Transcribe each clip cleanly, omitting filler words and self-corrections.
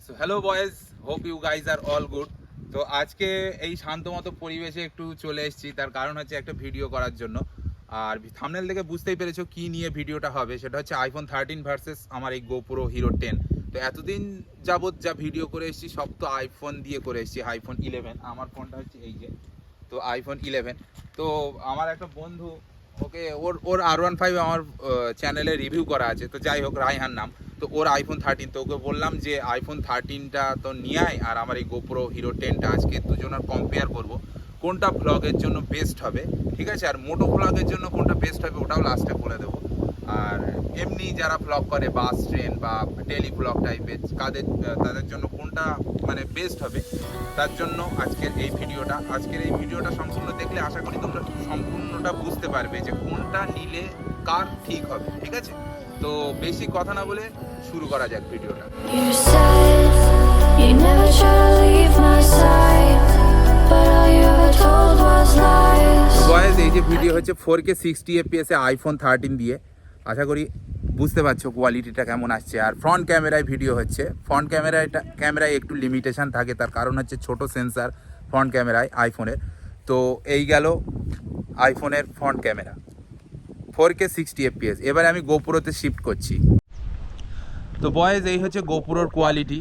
So hello boys, hope you guys are all good. তো আজকে এই শান্তমতো পরিবেশে একটু চলে এসেছি, তার কারণ হচ্ছে একটা ভিডিও করার জন্য। আর থাম্বনেল থেকে বুঝতেই পেরেছো কি নিয়ে ভিডিওটা হবে, সেটা হচ্ছে আইফোন 13 ভার্সেস আমার এই গোপ্রো হিরো 10। তো এতদিন যাবৎ যা ভিডিও করে এসেছি সব তো আইফোন দিয়ে করে এসেছি, আইফোন 11। আমার ফোনটা হচ্ছে এই যে, তো আইফোন 11। তো আমার একটা বন্ধু, ওকে ওর R15 আমার চ্যানেলে রিভিউ করা আছে, তো যাই হোক, রায়হান নাম। তো ওর আইফোন 13, তো ওকে বললাম যে আইফোন 13টা তো নিয়ে আয়, আর আমার এই গোপ্রো হিরো 10টা আজকে দুজনের কম্পেয়ার করব কোনটা ব্লগের জন্য বেস্ট হবে, ঠিক আছে। আর মোটো ব্লগের জন্য কোনটা বেস্ট হবে ওটাও লাস্টে বলে দেবো। আর এমনি যারা ব্লগ করে বাস, ট্রেন বা ডেলি ব্লগ টাইপের, তাদের জন্য কোনটা মানে বেস্ট হবে, তার জন্য আজকের এই ভিডিওটা সম্পূর্ণ দেখলে আশা করি তোমরা সম্পূর্ণটা বুঝতে পারবে যে কোনটা নিলে কার ঠিক হবে, ঠিক আছে। তো বেশি কথা না বলে শুরু করা যাক ভিডিওটা। You said you never try to leave my side, but all you ever told was lies. Boys, এই যে ভিডিও হচ্ছে 4K 60 fps এ আইফোন 13 দিয়ে। আশা করি বুঝতে পারছো কোয়ালিটিটা কেমন আসছে। আর ফ্রন্ট ক্যামেরায় ভিডিও হচ্ছে। ফ্রন্ট ক্যামেরায় একটু লিমিটেশন থাকে, তার কারণ হচ্ছে ছোট সেন্সার ফ্রন্ট ক্যামেরায় আইফোনের। তো এই গেল আইফোনের ফ্রন্ট ক্যামেরা 4K 60 fps। এবারে আমি গোপ্রোতে শিফট করছি। তো বয়েজ, এই হচ্ছে গোপ্রোর কোয়ালিটি।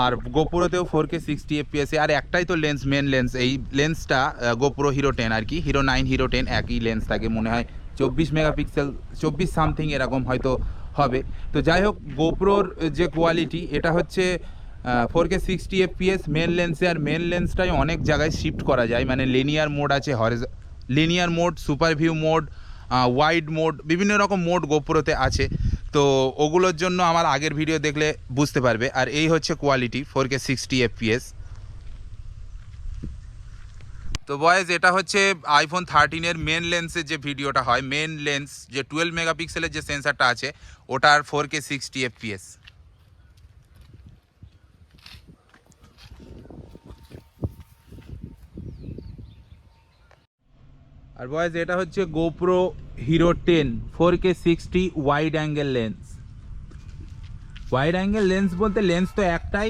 আর গোপ্রোতেও 4K 60 fps আর একটাই তো লেন্স, মেন লেন্স। এই লেন্সটা গোপ্রো হিরো 10 আর কি, হিরো 9 হিরো 10 একই লেন্স থাকে, মনে হয় 24 মেগাপিক্সেল, 24 সামথিং এরকম হয়তো হবে। তো যাই হোক, গোপ্রোর যে কোয়ালিটি, এটা হচ্ছে 4K 60 fps মেন লেন্সে। আর মেন লেন্সটাই অনেক জায়গায় শিফট করা যায়, মানে লিনিয়ার মোড আছে, linear mode, super view mode, wide mode, বিভিন্ন রকম মোড গোপ্রোতে আছে। তো ওগুলোর জন্য আমার আগের ভিডিও দেখলে বুঝতে পারবে। আর এই হচ্ছে কোয়ালিটি 4K 60 fps। তো বয়েজ, এটা হচ্ছে আইফোন 13-এর মেন লেন্সের যে ভিডিওটা হয়, মেন লেন্স যে 12 মেগাপিক্সেলের যে সেন্সারটা আছে, ওটার 4K 60 fps। আর বয়েজ, এটা হচ্ছে GoPro hero 10 4K 60 wide angle lens. Wide angle lens বলতে লেন্স তো একটাই,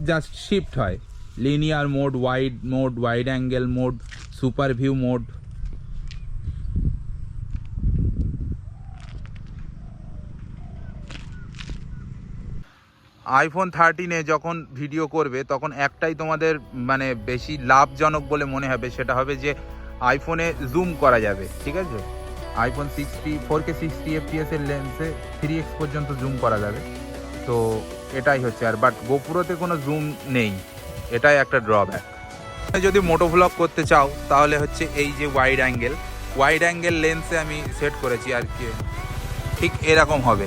জাস্ট শিফট হয়। Linear mode, wide angle mode, super view mode. IPhone 13-এ যখন ভিডিও করবে তখন একটাই তোমাদের মানে বেশি লাভজনক বলে মনে হবে, সেটা হবে যে আইফোনে জুম করা যাবে, ঠিক আছে। আইফোন 4K 60 fps এর লেন্সে 3x পর্যন্ত জুম করা যাবে। তো এটাই হচ্ছে। আর বাট গোপ্রোতে কোনো জুম নেই, এটাই একটা ড্রব্যাক। যদি মোটো ভ্লগ করতে চাও তাহলে হচ্ছে এই যে ওয়াইড অ্যাঙ্গেল লেন্সে আমি সেট করেছি আর কি, ঠিক এরকম হবে।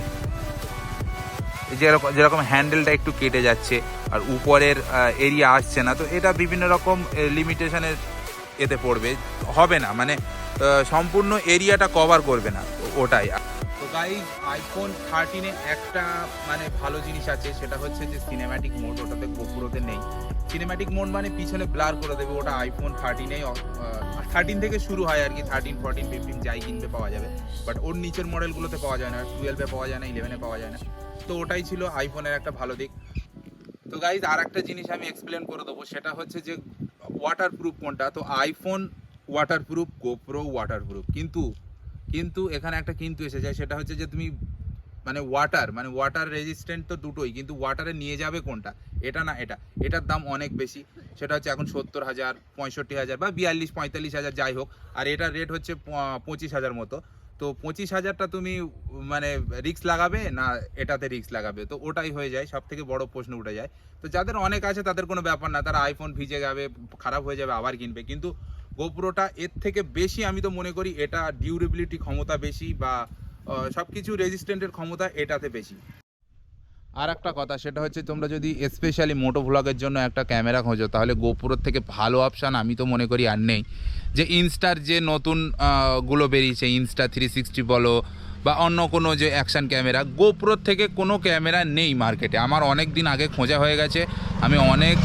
যেরকম হ্যান্ডেলটা একটু কেটে যাচ্ছে আর উপরের এরিয়া আসছে না, তো এটা বিভিন্ন রকম লিমিটেশনের এতে পড়বে, হবে না, মানে সম্পূর্ণ এরিয়াটা কভার করবে না, ওটাই। তো গাইজ, আইফোন 13-এ একটা মানে ভালো জিনিস আছে, সেটা হচ্ছে যে সিনেম্যাটিক মোড, ওটাতে গোপ্রোতে নেই। সিনেম্যাটিক মোড মানে পিছনে ব্লার করে দেবে, ওটা আইফোন 13-এই 13 থেকে শুরু হয় আর কি, 13, 14, 15 যাই কিনতে পাওয়া যাবে। বাট ওর নিচের মডেলগুলোতে পাওয়া যায় না, 12-এ পাওয়া যায় না, 11-এ পাওয়া যায় না। তো ওটাই ছিল আইফোনের একটা ভালো দিক। তো গাইজ, আর একটা জিনিস আমি এক্সপ্লেন করে দেবো, সেটা হচ্ছে যে ওয়াটারপ্রুফ কোনটা। তো আইফোন ওয়াটারপ্রুফ, গোপ্রো ওয়াটারপ্রুফ, কিন্তু এখানে একটা কিন্তু এসে যায়, সেটা হচ্ছে যে তুমি মানে ওয়াটার রেজিস্ট্যান্ট তো দুটোই, কিন্তু ওয়াটারে নিয়ে যাবে কোনটা, এটা না এটা, এটার দাম অনেক বেশি। সেটা হচ্ছে এখন 70,000, 65,000 বা 42-45,000 যাই হোক। আর এটার রেট হচ্ছে 25,000 মতো। তো 25,000টা তুমি মানে রিস্ক লাগাবে না এটাতে রিস্ক লাগাবে, তো ওটাই হয়ে যায়, সব থেকে বড় প্রশ্ন উঠে যায়। তো যাদের অনেক আছে তাদের কোনো ব্যাপার না, তারা আইফোন ভিজে যাবে, খারাপ হয়ে যাবে, আবার কিনবে। কিন্তু গোপ্রোটা এর থেকে বেশি, আমি তো মনে করি এটা ডিউরেবিলিটি ক্ষমতা বেশি, বা সব কিছু রেজিস্ট্যান্টের ক্ষমতা এটাতে বেশি। আর একটা কথা, সেটা হচ্ছে তোমরা যদি স্পেশালি মোটো ভ্লগের জন্য একটা ক্যামেরা খোঁজো, তাহলে গোপ্রোর থেকে ভালো অপশান আমি তো মনে করি আর নেই। যে ইনস্টার যে নতুন গুলো বেরিয়েছে, ইনস্টা 360 বলো বা অন্য কোনো যে অ্যাকশান ক্যামেরা, গোপ্রোর থেকে কোনো ক্যামেরা নেই মার্কেটে। আমার অনেক দিন আগে খোঁজা হয়ে গেছে, আমি অনেক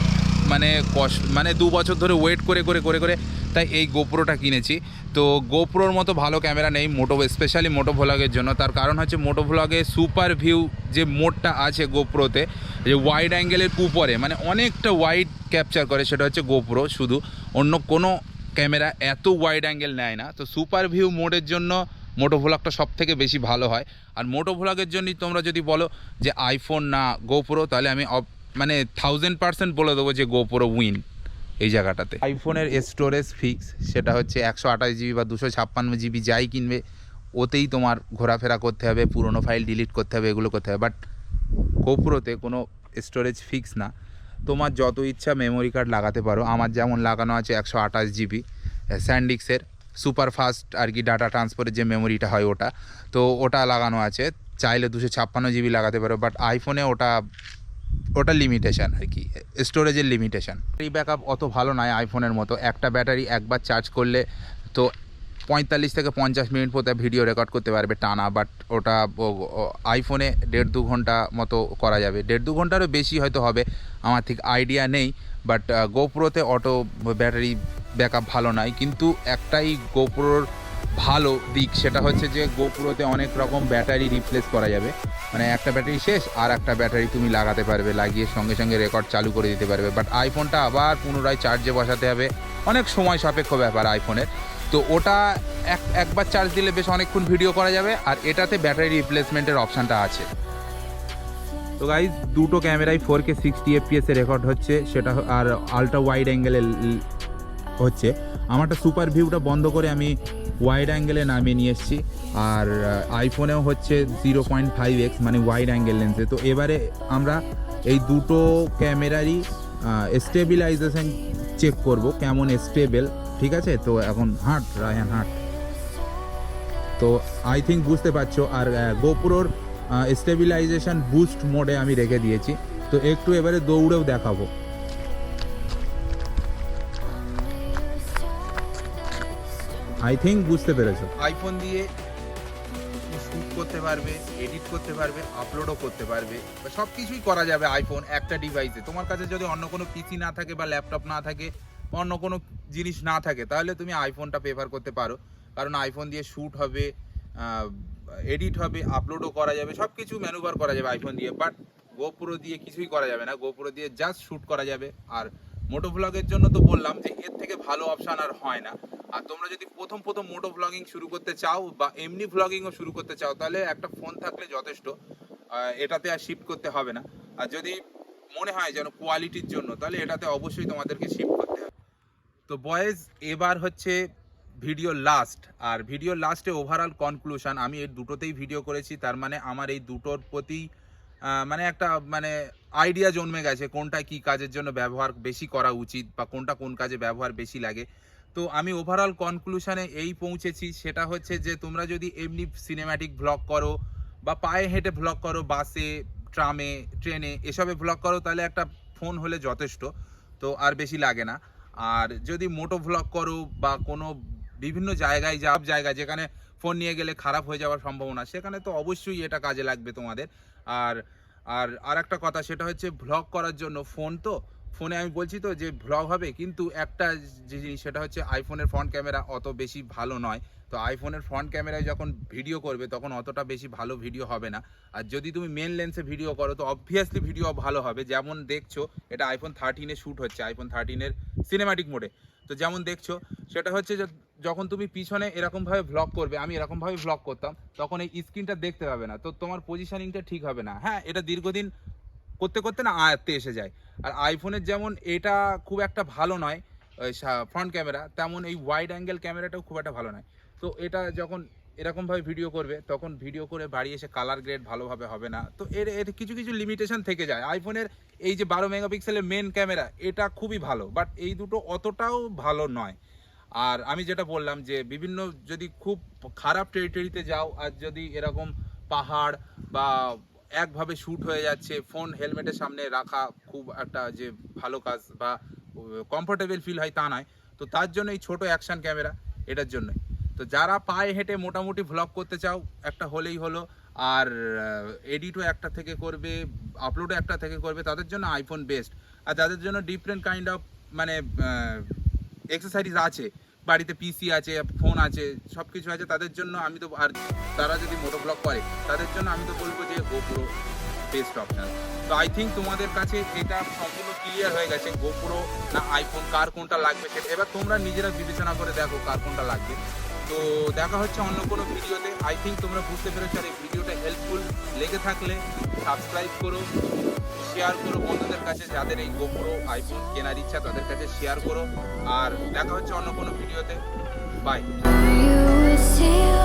মানে কষ্ট, মানে 2 বছর ধরে ওয়েট করে করে করে করে তাই এই গোপ্রোটা কিনেছি। তো গোপ্রোর মতো ভালো ক্যামেরা নেই স্পেশালি মোটো ভ্লগের জন্য। তার কারণ হচ্ছে মোটো ভ্লগে সুপার ভিউ যে মোডটা আছে গোপ্রোতে, যে ওয়াইড অ্যাঙ্গেলের উপরে মানে অনেকটা ওয়াইড ক্যাপচার করে, সেটা হচ্ছে গোপ্রো। শুধু অন্য কোনো ক্যামেরা এত ওয়াইড অ্যাঙ্গেল নেয় না। তো সুপার ভিউ মোডের জন্য মোটো ভ্লগটা সব থেকে বেশি ভালো হয়। আর মোটো ভ্লগের জন্যই তোমরা যদি বলো যে আইফোন না গোপ্রো, তাহলে আমি মানে 1000% বলে দেবো যে গোপ্রো উইন এই জায়গাটাতে। আইফোনের স্টোরেজ ফিক্স, সেটা হচ্ছে 128 জিবি বা 256 জিবি যাই কিনবে ওতেই তোমার ঘোরাফেরা করতে হবে, পুরনো ফাইল ডিলিট করতে হবে, এগুলো করতে হবে। বাট গোপ্রোতে কোনো স্টোরেজ ফিক্স না, তোমার যত ইচ্ছা মেমোরি কার্ড লাগাতে পারো। আমার যেমন লাগানো আছে 128 জিবি স্যান্ডিক্সের সুপার ফাস্ট আর কি ডাটা ট্রান্সফারের যে মেমোরিটা হয় ওটা, তো ওটা লাগানো আছে। চাইলে 256 জিবি লাগাতে পারো। বাট আইফোনে ওটা লিমিটেশান আর কি, স্টোরেজের লিমিটেশান। ব্যাটারি ব্যাকআপ অত ভালো নয় আইফোনের মতো। একটা ব্যাটারি একবার চার্জ করলে তো 45 থেকে 50 মিনিট পর ভিডিও রেকর্ড করতে পারবে টানা। বাট ওটা আইফোনে 1.5-2 ঘন্টা মতো করা যাবে, 1.5-2 ঘন্টারও বেশি হয়তো হবে, আমার ঠিক আইডিয়া নেই। বাট গোপ্রোতে অটো ব্যাটারি ব্যাকআপ ভালো নয়। কিন্তু একটাই গোপ্রোর ভালো দিক, সেটা হচ্ছে যে গোপ্রোতে অনেক রকম ব্যাটারি রিপ্লেস করা যাবে। মানে একটা ব্যাটারি শেষ আর একটা ব্যাটারি তুমি লাগাতে পারবে, লাগিয়ে সঙ্গে সঙ্গে রেকর্ড চালু করে দিতে পারবে। বাট আইফোনটা আবার পুনরায় চার্জে বসাতে হবে, অনেক সময় সাপেক্ষ ব্যাপার আইফোনের। তো ওটা একবার চার্জ দিলে বেশ অনেকক্ষণ ভিডিও করা যাবে। আর এটাতে ব্যাটারি রিপ্লেসমেন্টের অপশানটা আছে। তো গাইজ দুটো ক্যামেরাই 4K 60 FPS এ রেকর্ড হচ্ছে, সেটা আর আলট্রা ওয়াইড অ্যাঙ্গেলে হচ্ছে। আমারটা সুপার ভিউটা বন্ধ করে আমি ওয়াইড অ্যাঙ্গেলে নামিয়ে নিয়ে এসেছি। আর আইফোনেও হচ্ছে 0.5x মানে ওয়াইড অ্যাঙ্গেল লেন্সে। তো এবারে আমরা এই দুটো ক্যামেরারই স্টেবিলাইজেশন চেক করব, কেমন স্টেবল, ঠিক আছে? তো এখন রায়হান হাঁট। তো আই থিঙ্ক বুঝতে পারছো। আর গোপ্রোর স্টেবিলাইজেশন বুস্ট মোডে আমি রেখে দিয়েছি। তো একটু এবারে দৌড়েও দেখাবো। আই থিঙ্ক বুঝতে পেরেছো। আইফোন দিয়ে শ্যুট করতে পারবে, এডিট করতে পারবে, আপলোডও করতে পারবে, সব কিছুই করা যাবে আইফোন একটা ডিভাইসে। তোমার কাছে যদি অন্য কোনো পিসি না থাকে বা ল্যাপটপ না থাকে, অন্য কোনো জিনিস না থাকে, তাহলে তুমি আইফোনটা প্রেফার করতে পারো। কারণ আইফোন দিয়ে শ্যুট হবে, এডিট হবে, আপলোডও করা যাবে, সব কিছু ম্যানুভার করা যাবে আইফোন দিয়ে। বাট গোপ্রো দিয়ে কিছুই করা যাবে না, গোপ্রো দিয়ে জাস্ট শ্যুট করা যাবে। আর মোটো ভ্লগের জন্য তো বললাম যে এর থেকে ভালো অপশান আর হয় না। আর তোমরা যদি প্রথম মোটো ভ্লগিং শুরু করতে চাও বা এমনি ভ্লগিংও শুরু করতে চাও, তাহলে একটা ফোন থাকলে যথেষ্ট, এটাতে আর শিফট করতে হবে না। আর যদি মনে হয় যেন কোয়ালিটির জন্য, তাহলে এটাতে অবশ্যই তোমাদেরকে শিফট করতে হবে। তো বয়েজ, এবার হচ্ছে ভিডিও লাস্ট। আর ভিডিও লাস্টে ওভারঅল কনক্লুশন। আমি এই দুটোতেই ভিডিও করেছি, তার মানে আমার এই দুটোর প্রতি মানে একটা মানে আইডিয়া জন্মে গেছে কোনটা কি কাজের জন্য ব্যবহার বেশি করা উচিত বা কোনটা কোন কাজে ব্যবহার বেশি লাগে। তো আমি ওভারঅল কনক্লুশনে এই পৌঁছেছি, সেটা হচ্ছে যে তোমরা যদি এমনি সিনেম্যাটিক ভ্লগ করো বা পায়ে হেঁটে ভ্লগ করো, বাসে, ট্রামে, ট্রেনে, এসবে ভ্লগ করো, তাহলে একটা ফোন হলে যথেষ্ট, তো আর বেশি লাগে না। আর যদি মোটো ভ্লগ করো বা কোনো বিভিন্ন জায়গায় যেখানে ফোন নিয়ে গেলে খারাপ হয়ে যাওয়ার সম্ভাবনা, সেখানে তো অবশ্যই এটা কাজে লাগবে তোমাদের। আর একটা কথা, সেটা হচ্ছে ভ্লগ করার জন্য ফোনে আমি বলছি তো যে ভ্লগ হবে, কিন্তু একটা যে জিনিস, সেটা হচ্ছে আইফোনের ফ্রন্ট ক্যামেরা অত বেশি ভালো নয়। তো আইফোনের ফ্রন্ট ক্যামেরায় যখন ভিডিও করবে তখন অতটা বেশি ভালো ভিডিও হবে না। আর যদি তুমি মেন লেন্সে ভিডিও করো তো অবভিয়াসলি ভিডিও ভালো হবে। যেমন দেখছো এটা আইফোন 13-এ শ্যুট হচ্ছে, আইফোন 13-এর সিনেম্যাটিক মোডে। তো যেমন দেখছো সেটা হচ্ছে যে যখন তুমি পিছনে এরকমভাবে ভ্লগ করবে, আমি এরকমভাবে ভ্লগ করতাম, তখন এই স্ক্রিনটা দেখতে পাবে না, তো তোমার পজিশনিংটা ঠিক হবে না। হ্যাঁ, এটা দীর্ঘদিন করতে করতে না আয়ত্তে এসে যায়। আর আইফোনের যেমন এটা খুব একটা ভালো নয় ফ্রন্ট ক্যামেরা, তেমন এই ওয়াইড অ্যাঙ্গেল ক্যামেরাটাও খুব একটা ভালো নয়। তো এটা যখন এরকমভাবে ভিডিও করবে, তখন ভিডিও করে বাড়ি এসে কালার গ্রেড ভালোভাবে হবে না। তো এর কিছু কিছু লিমিটেশন থেকে যায়। আইফোনের এই যে 12 মেগাপিক্সেলের মেন ক্যামেরা, এটা খুবই ভালো, বাট এই দুটো অতটাও ভালো নয়। আর আমি যেটা বললাম যে বিভিন্ন যদি খুব খারাপ টেরিটরিতে যাও, আর যদি এরকম পাহাড় বা একভাবে শ্যুট হয়ে যাচ্ছে, ফোন হেলমেটের সামনে রাখা খুব একটা যে ভালো কাজ বা কমফোর্টেবল ফিল হয় তা নয়। তো তার জন্য এই ছোটো অ্যাকশান ক্যামেরা এটার জন্যই। তো যারা পায়ে হেঁটে মোটামুটি ভ্লগ করতে চাও, একটা হলেই হলো। আর এডিটও একটা থেকে করবে, আপলোডও একটা থেকে করবে, তাদের জন্য আইফোন বেস্ট। আর যাদের জন্য ডিফারেন্ট কাইন্ড অফ মানে এক্সারসাইজ আছে, বাড়িতে পিসি আছে, ফোন আছে, সব কিছু আছে, তাদের জন্য আমি তো, আর তারা যদি মোটো ব্লগ করে তাদের জন্য আমি তো বলবো যে গোপ্রো বেস্ট অপশন। তো আই থিঙ্ক তোমাদের কাছে এটা সম্পূর্ণ ক্লিয়ার হয়ে গেছে, গোপ্রো না আইফোন কার কোনটা লাগবে সেটা এবার তোমরা নিজেরা বিবেচনা করে দেখো কার কোনটা লাগবে। তো দেখা হচ্ছে অন্য কোনো ভিডিওতে। আই থিঙ্ক তোমরা বুঝতে পেরেছো। আর এই ভিডিওটা হেল্পফুল লেগে থাকলে সাবস্ক্রাইব করো, শেয়ার করো বন্ধুদের কাছে, যাদের এই গোপ্রো আইফোন কেনার ইচ্ছা তাদের কাছে শেয়ার করো। আর দেখা হচ্ছে অন্য কোনো ভিডিওতে। বাই। You would see